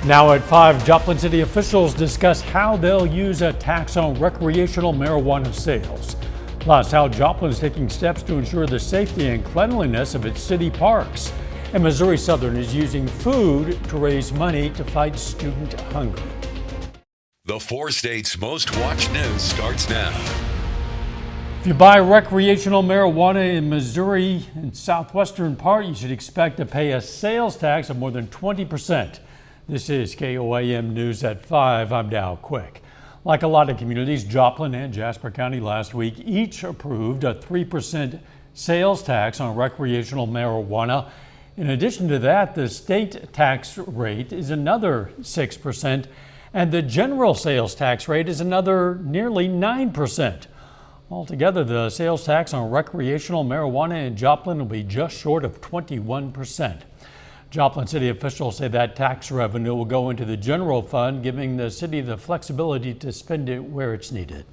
Now at 5, Joplin City officials discuss how they'll use a tax on recreational marijuana sales. Plus, how Joplin is taking steps to ensure the safety and cleanliness of its city parks. And Missouri Southern is using food to raise money to fight student hunger. The 4 states' most watched news starts now. If you buy recreational marijuana in Missouri and southwestern part, you should expect to pay a sales tax of more than 20%. This is KOAM News at 5. I'm Dow Quick. Like a lot of communities, Joplin and Jasper County last week each approved a 3% sales tax on recreational marijuana. In addition to that, the state tax rate is another 6%, and the general sales tax rate is another nearly 9%. Altogether, the sales tax on recreational marijuana in Joplin will be just short of 21%. Joplin City officials say that tax revenue will go into the general fund, giving the city the flexibility to spend it where it's needed.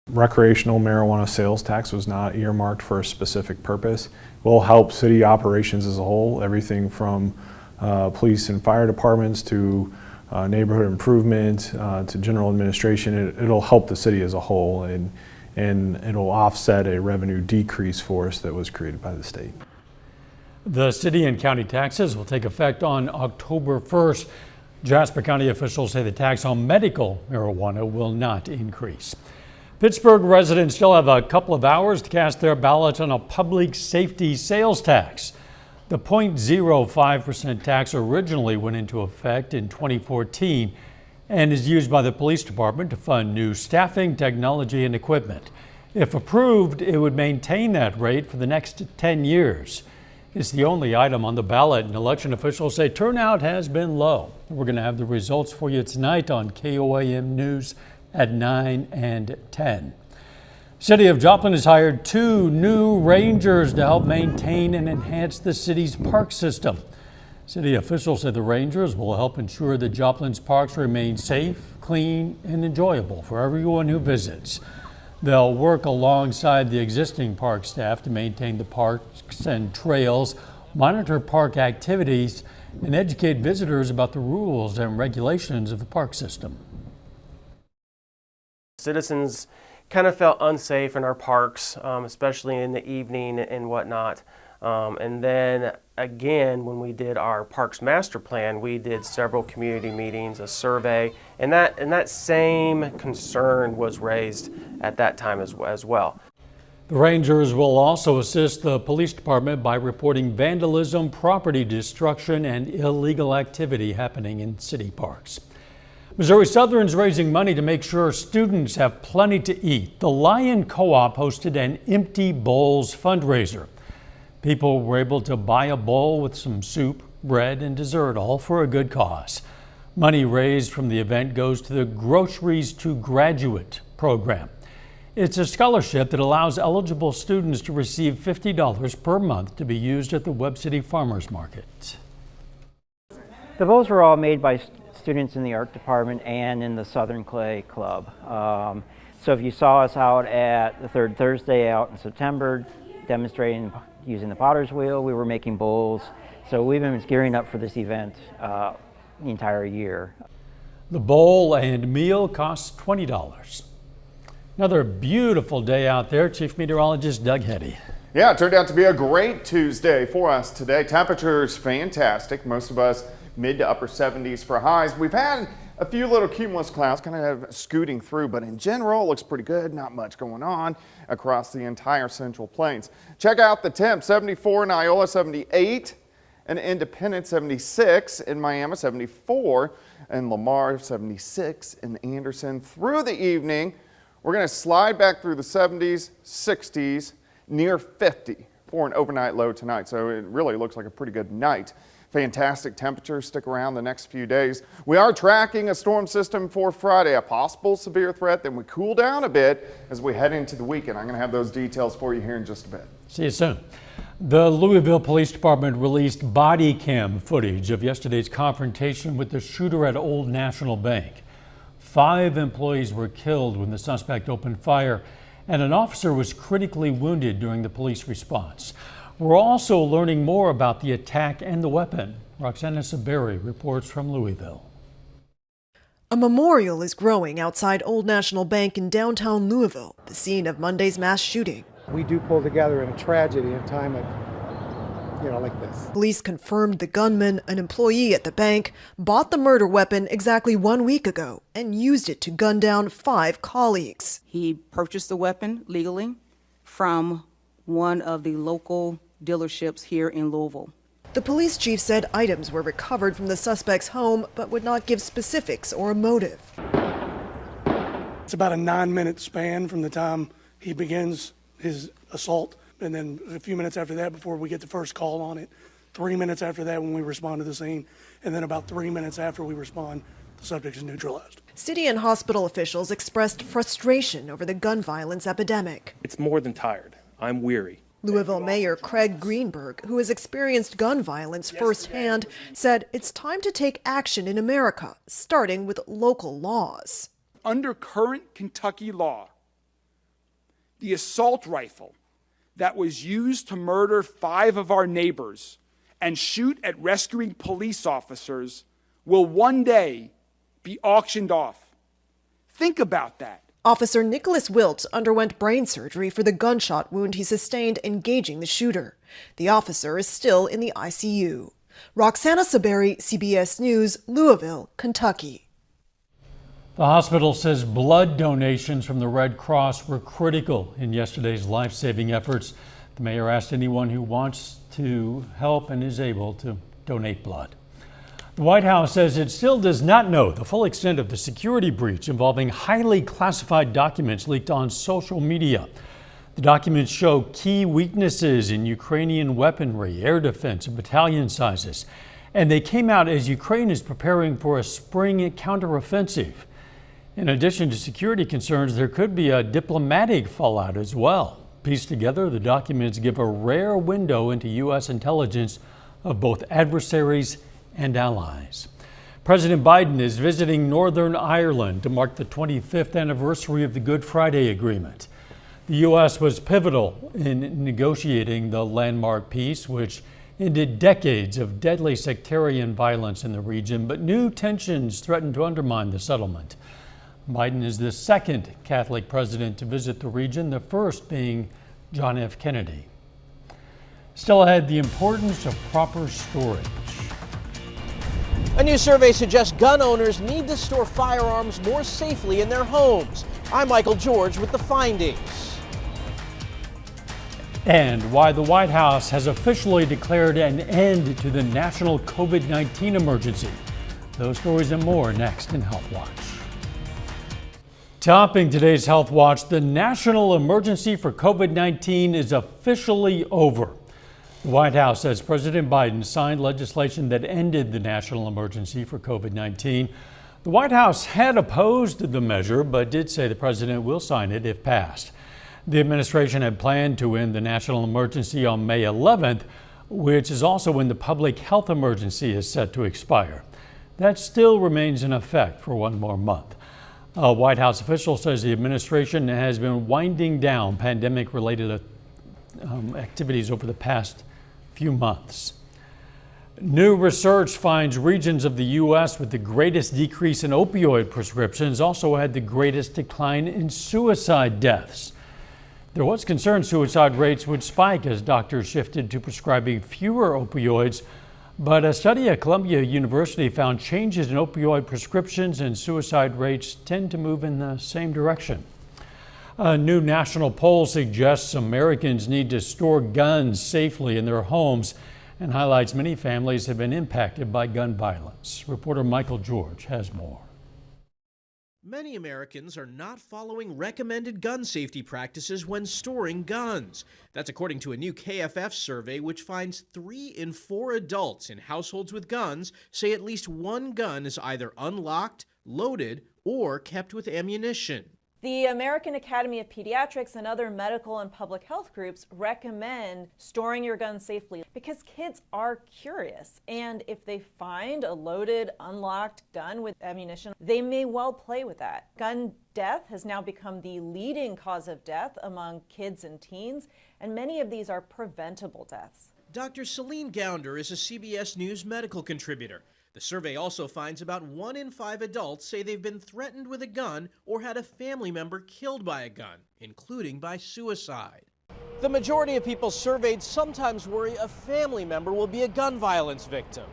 Recreational marijuana sales tax was not earmarked for a specific purpose. It will help city operations as a whole, everything from police and fire departments to neighborhood improvement to general administration. It'll help the city as a whole, and it'll offset a revenue decrease for us that was created by the state. The city and county taxes will take effect on October 1st. Jasper County officials say the tax on medical marijuana will not increase. Pittsburgh residents still have a couple of hours to cast their ballots on a public safety sales tax. The 0.05% tax originally went into effect in 2014 and is used by the police department to fund new staffing, technology, and equipment. If approved, it would maintain that rate for the next 10 years. It's the only item on the ballot, and election officials say turnout has been low. We're going to have the results for you tonight on KOAM News at 9 and 10. City of Joplin has hired 2 new rangers to help maintain and enhance the city's park system. City officials say the rangers will help ensure that Joplin's parks remain safe, clean, and enjoyable for everyone who visits. They'll work alongside the existing park staff to maintain the parks and trails, monitor park activities, and educate visitors about the rules and regulations of the park system. Citizens kind of felt unsafe in our parks, especially in the evening and whatnot. And then again, when we did our parks master plan, we did several community meetings, a survey, and that same concern was raised at that time as well. The rangers will also assist the police department by reporting vandalism, property destruction, and illegal activity happening in city parks. Missouri Southern's raising money to make sure students have plenty to eat. The Lion Co-op hosted an Empty Bowls fundraiser. People were able to buy a bowl with some soup, bread, and dessert, all for a good cause. Money raised from the event goes to the Groceries to Graduate program. It's a scholarship that allows eligible students to receive $50 per month to be used at the Webb City Farmers Market. The bowls were all made by students in the art department and in the Southern Clay Club. So if you saw us out at the third Thursday out in September demonstrating using the potter's wheel, we were making bowls. So we've been gearing up for this event the entire year. The bowl and meal costs $20. Another beautiful day out there. Chief Meteorologist Doug Heddy. Yeah, it turned out to be a great Tuesday for us today. Temperatures fantastic. Most of us mid to upper 70s for highs. We've had a few little cumulus clouds kind of scooting through, but in general, it looks pretty good. Not much going on across the entire Central Plains. Check out the temps: 74 in Iola, 78 in Independence, 76 in Miami, 74 in Lamar, 76 in Anderson. Through the evening, we're going to slide back through the 70s, 60s, near 50 for an overnight low tonight. So it really looks like a pretty good night. Fantastic temperatures stick around the next few days. We are tracking a storm system for Friday, a possible severe threat. Then we cool down a bit as we head into the weekend. I'm going to have those details for you here in just a bit. See you soon. The Louisville Police Department released body cam footage of yesterday's confrontation with the shooter at Old National Bank. 5 employees were killed when the suspect opened fire, and an officer was critically wounded during the police response. We're also learning more about the attack and the weapon. Roxana Saberi reports from Louisville. A memorial is growing outside Old National Bank in downtown Louisville, the scene of Monday's mass shooting. We do pull together in a tragedy in a time of, like this. Police confirmed the gunman, an employee at the bank, bought the murder weapon exactly 1 week ago and used it to gun down 5 colleagues. He purchased the weapon legally from one of the local dealerships here in Louisville. The police chief said items were recovered from the suspect's home, but would not give specifics or a motive. It's about a 9-minute span from the time he begins his assault, and then a few minutes after that before we get the first call on it, 3 minutes after that when we respond to the scene, and then about 3 minutes after we respond, the subject is neutralized. City and hospital officials expressed frustration over the gun violence epidemic. It's more than tired. I'm weary. Louisville Mayor Craig Greenberg, who has experienced gun violence firsthand, said it's time to take action in America, starting with local laws. Under current Kentucky law, the assault rifle that was used to murder 5 of our neighbors and shoot at rescuing police officers will one day be auctioned off. Think about that. Officer Nicholas Wilt underwent brain surgery for the gunshot wound he sustained engaging the shooter. The officer is still in the ICU. Roxana Saberi, CBS News, Louisville, Kentucky. The hospital says blood donations from the Red Cross were critical in yesterday's life-saving efforts. The mayor asked anyone who wants to help and is able to donate blood. The White House says it still does not know the full extent of the security breach involving highly classified documents leaked on social media. The documents show key weaknesses in Ukrainian weaponry, air defense, and battalion sizes. And they came out as Ukraine is preparing for a spring counteroffensive. In addition to security concerns, there could be a diplomatic fallout as well. Pieced together, the documents give a rare window into U.S. intelligence of both adversaries and allies. President Biden is visiting Northern Ireland to mark the 25th anniversary of the Good Friday Agreement. The U.S. was pivotal in negotiating the landmark peace, which ended decades of deadly sectarian violence in the region, but new tensions threaten to undermine the settlement. Biden is the second Catholic president to visit the region, the first being John F. Kennedy. Still ahead, the importance of proper storage. A new survey suggests gun owners need to store firearms more safely in their homes. I'm Michael George with the findings. And why the White House has officially declared an end to the national COVID-19 emergency. Those stories and more next in Health Watch. Topping today's Health Watch, the national emergency for COVID-19 is officially over. The White House says President Biden signed legislation that ended the national emergency for COVID-19. The White House had opposed the measure, but did say the president will sign it if passed. The administration had planned to end the national emergency on May 11th, which is also when the public health emergency is set to expire. That still remains in effect for 1 more month. A White House official says the administration has been winding down pandemic-related activities over the past few months. New research finds regions of the U.S. with the greatest decrease in opioid prescriptions also had the greatest decline in suicide deaths. There was concern suicide rates would spike as doctors shifted to prescribing fewer opioids, but a study at Columbia University found changes in opioid prescriptions and suicide rates tend to move in the same direction. A new national poll suggests Americans need to store guns safely in their homes and highlights many families have been impacted by gun violence. Reporter Michael George has more. Many Americans are not following recommended gun safety practices when storing guns. That's according to a new KFF survey, which finds 3 in 4 adults in households with guns say at least one gun is either unlocked, loaded, or kept with ammunition. The American Academy of Pediatrics and other medical and public health groups recommend storing your gun safely because kids are curious, and if they find a loaded, unlocked gun with ammunition, they may well play with that. Gun death has now become the leading cause of death among kids and teens, and many of these are preventable deaths. Dr. Celine Gounder is a CBS News medical contributor. The survey also finds about 1 in 5 adults say they've been threatened with a gun or had a family member killed by a gun, including by suicide. The majority of people surveyed sometimes worry a family member will be a gun violence victim.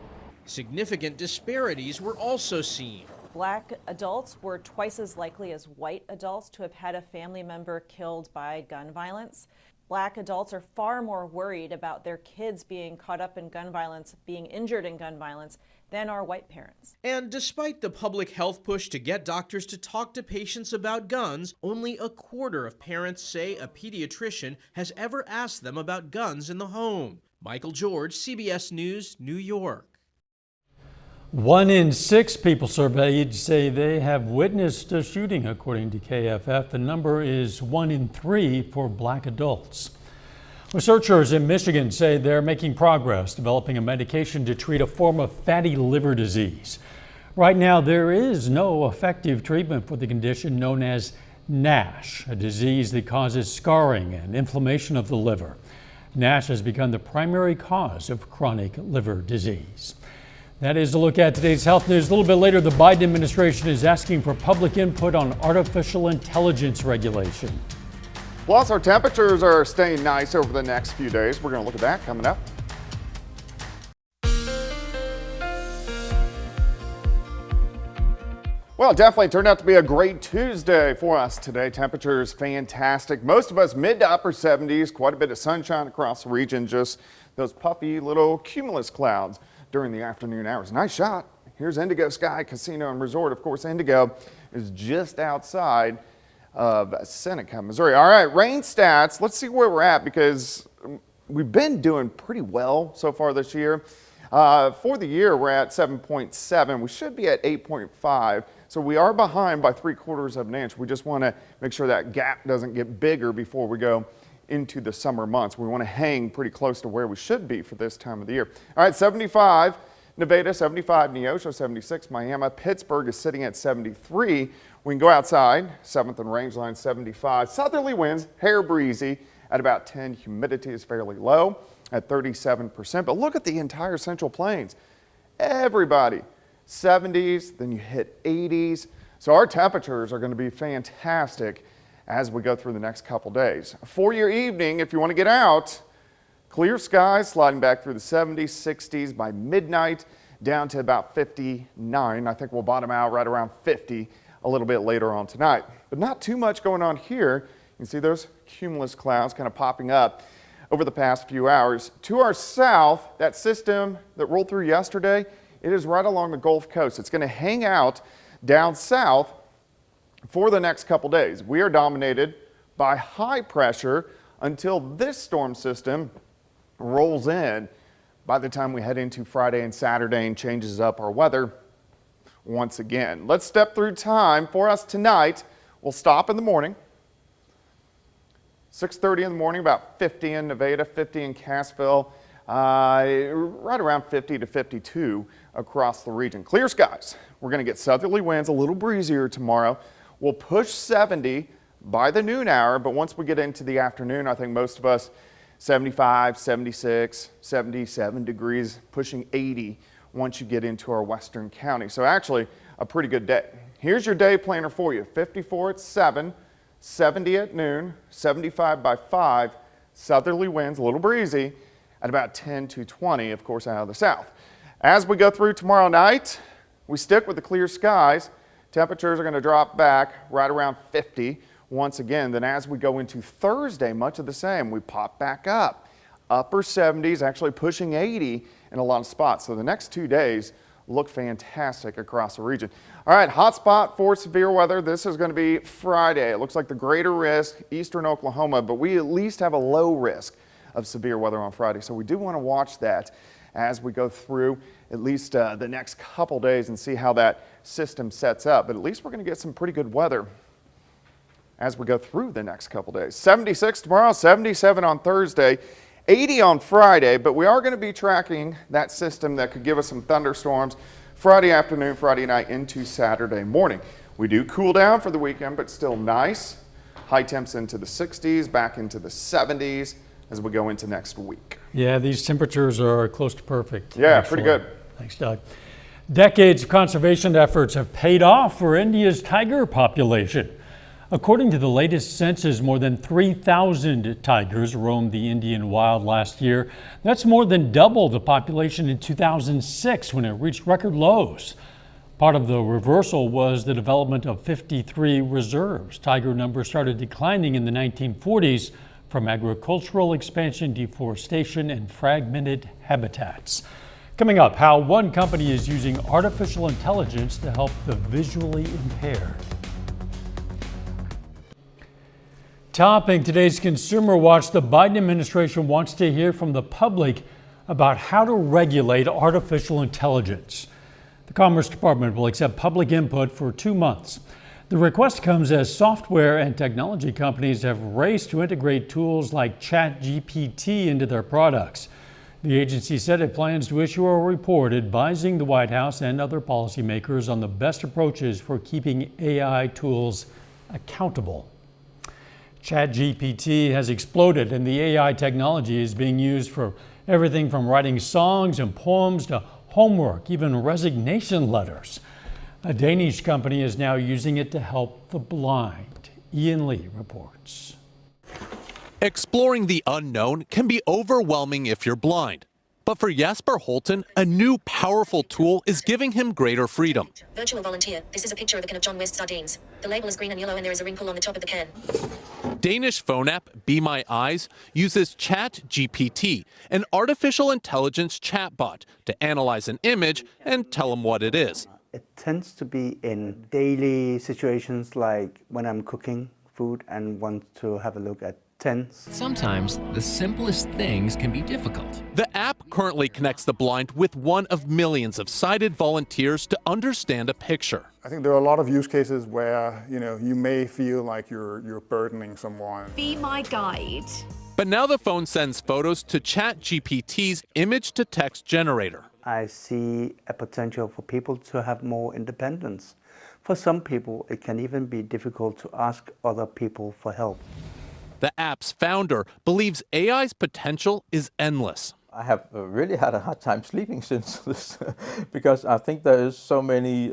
Significant disparities were also seen. Black adults were twice as likely as white adults to have had a family member killed by gun violence. Black adults are far more worried about their kids being caught up in gun violence, being injured in gun violence, than are white parents. And despite the public health push to get doctors to talk to patients about guns, only a quarter of parents say a pediatrician has ever asked them about guns in the home. Michael George, CBS News, New York. 1 in 6 people surveyed say they have witnessed a shooting, according to KFF. The number is 1 in 3 for black adults. Researchers in Michigan say they're making progress developing a medication to treat a form of fatty liver disease. Right now, there is no effective treatment for the condition known as NASH, a disease that causes scarring and inflammation of the liver. NASH has become the primary cause of chronic liver disease. That is a look at today's health news. A little bit later, the Biden administration is asking for public input on artificial intelligence regulation. Plus, our temperatures are staying nice over the next few days. We're going to look at that coming up. Well, it definitely turned out to be a great Tuesday for us today. Temperatures fantastic. Most of us mid to upper 70s, quite a bit of sunshine across the region, just those puffy little cumulus clouds during the afternoon hours. Nice shot. Here's Indigo Sky Casino and Resort. Of course, Indigo is just outside of Seneca, Missouri. All right, rain stats. Let's see where we're at because we've been doing pretty well so far this year. For the year, we're at 7.7. We should be at 8.5. So we are behind by 3/4 of an inch. We just want to make sure that gap doesn't get bigger before we go into the summer months. We want to hang pretty close to where we should be for this time of the year. All right, 75, Nevada, 75, Neosho, 76, Miami, Pittsburgh is sitting at 73. We can go outside, 7th and Rangeline, 75. Southerly winds, hair breezy at about 10. Humidity is fairly low at 37%. But look at the entire Central Plains. Everybody, 70s, then you hit 80s. So our temperatures are going to be fantastic as we go through the next couple days. For your evening, if you want to get out, clear skies sliding back through the 70s, 60s by midnight, down to about 59. I think we'll bottom out right around 50 a little bit later on tonight. But not too much going on here. You can see those cumulus clouds kind of popping up over the past few hours. To our south, that system that rolled through yesterday, it is right along the Gulf Coast. It's going to hang out down south for the next couple days. We are dominated by high pressure until this storm system rolls in by the time we head into Friday and Saturday and changes up our weather once again. Let's step through time for us tonight. We'll stop in the morning. 6:30 in the morning, about 50 in Nevada, 50 in Cassville, right around 50 to 52 across the region. Clear skies. We're going to get southerly winds, a little breezier tomorrow. We'll push 70 by the noon hour, but once we get into the afternoon, I think most of us 75, 76, 77 degrees, pushing 80 once you get into our western county. So actually a pretty good day. Here's your day planner for you. 54 at 7, 70 at noon, 75 by 5, southerly winds, a little breezy at about 10 to 20, of course, out of the south. As we go through tomorrow night, we stick with the clear skies. Temperatures are going to drop back right around 50 once again. Then as we go into Thursday, much of the same. We pop back up. Upper 70s, actually pushing 80 in a lot of spots. So the next 2 days look fantastic across the region. All right, hot spot for severe weather. This is going to be Friday. It looks like the greater risk, eastern Oklahoma, but we at least have a low risk of severe weather on Friday. So we do want to watch that as we go through at least the next couple days and see how that system sets up. But at least we're going to get some pretty good weather as we go through the next couple days. 76 tomorrow, 77 on Thursday, 80 on Friday, but we are going to be tracking that system that could give us some thunderstorms Friday afternoon, Friday night into Saturday morning. We do cool down for the weekend, but still nice. High temps into the 60s, back into the 70s as we go into next week. Yeah, these temperatures are close to perfect. Yeah, actually. pretty good. Thanks, Doug. Decades of conservation efforts have paid off for India's tiger population. According to the latest census, more than 3,000 tigers roamed the Indian wild last year. That's more than double the population in 2006 when it reached record lows. Part of the reversal was the development of 53 reserves. Tiger numbers started declining in the 1940s from agricultural expansion, deforestation, and fragmented habitats. Coming up, how one company is using artificial intelligence to help the visually impaired. Topping today's Consumer Watch, the Biden administration wants to hear from the public about how to regulate artificial intelligence. The Commerce Department will accept public input for 2 months. The request comes as software and technology companies have raced to integrate tools like ChatGPT into their products. The agency said it plans to issue a report advising the White House and other policymakers on the best approaches for keeping AI tools accountable. ChatGPT has exploded, and the AI technology is being used for everything from writing songs and poems to homework, even resignation letters. A Danish company is now using it to help the blind. Ian Lee reports. Exploring the unknown can be overwhelming if you're blind. But for Jasper Holten, a new powerful tool is giving him greater freedom. Virtual volunteer. This is a picture of a can of John West sardines. The label is green and yellow and there is a wrinkle on the top of the can. Danish phone app Be My Eyes uses ChatGPT, an artificial intelligence chatbot, to analyze an image and tell him what it is. It tends to be in daily situations like when I'm cooking food and want to have a look at tents. Sometimes the simplest things can be difficult. The app currently connects the blind with one of millions of sighted volunteers to understand a picture. I think there are a lot of use cases where, you may feel like you're burdening someone. Be my guide. But now the phone sends photos to ChatGPT's image-to-text generator. I see a potential for people to have more independence. For some people, it can even be difficult to ask other people for help. The app's founder believes AI's potential is endless. I have really had a hard time sleeping since this because I think there is so many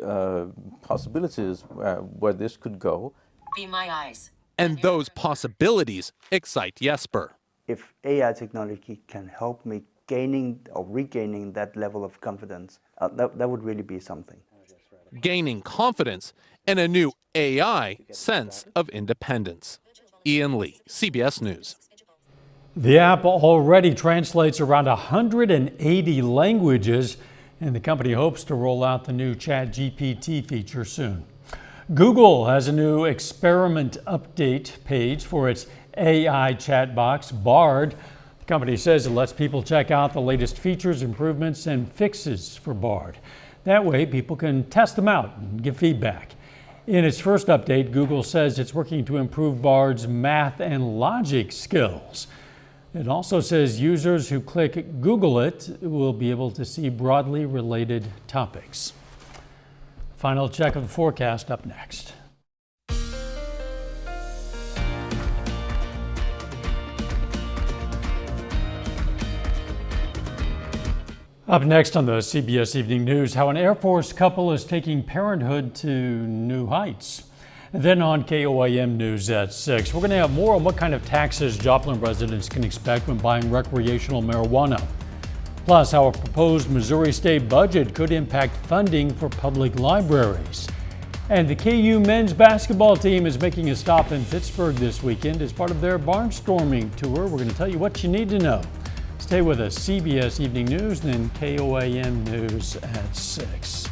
possibilities where this could go. Be my eyes. And those possibilities excite Jesper. If AI technology can help me gaining or regaining that level of confidence, that would really be something. Gaining confidence and a new AI sense of independence. Ian Lee, CBS News. The app already translates around 180 languages, and the company hopes to roll out the new ChatGPT feature soon. Google has a new experiment update page for its AI chat box, Bard. The company says it lets people check out the latest features, improvements, and fixes for Bard. That way, people can test them out and give feedback. In its first update, Google says it's working to improve Bard's math and logic skills. It also says users who click Google it will be able to see broadly related topics. Final check of the forecast up next. Up next on the CBS Evening News, how an Air Force couple is taking parenthood to new heights. And then on KOAM News at 6, we're going to have more on what kind of taxes Joplin residents can expect when buying recreational marijuana. Plus, how a proposed Missouri state budget could impact funding for public libraries. And the KU men's basketball team is making a stop in Pittsburgh this weekend as part of their barnstorming tour. We're going to tell you what you need to know. Stay with us, CBS Evening News, and then KOAM News at 6.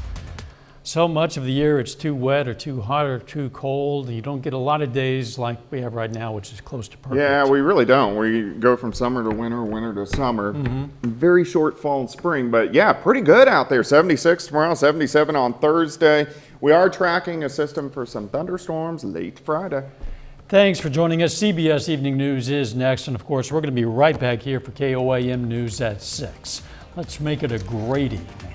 So much of the year it's too wet or too hot or too cold. You don't get a lot of days like we have right now, which is close to perfect. Yeah, we really don't. We go from summer to winter, winter to summer. Very short fall and spring, but yeah, pretty good out there. 76 tomorrow, 77 on Thursday. We are tracking a system for some thunderstorms late Friday. Thanks for joining us. CBS Evening News is next, and of course, we're going to be right back here for KOAM News at 6. Let's make it a great evening.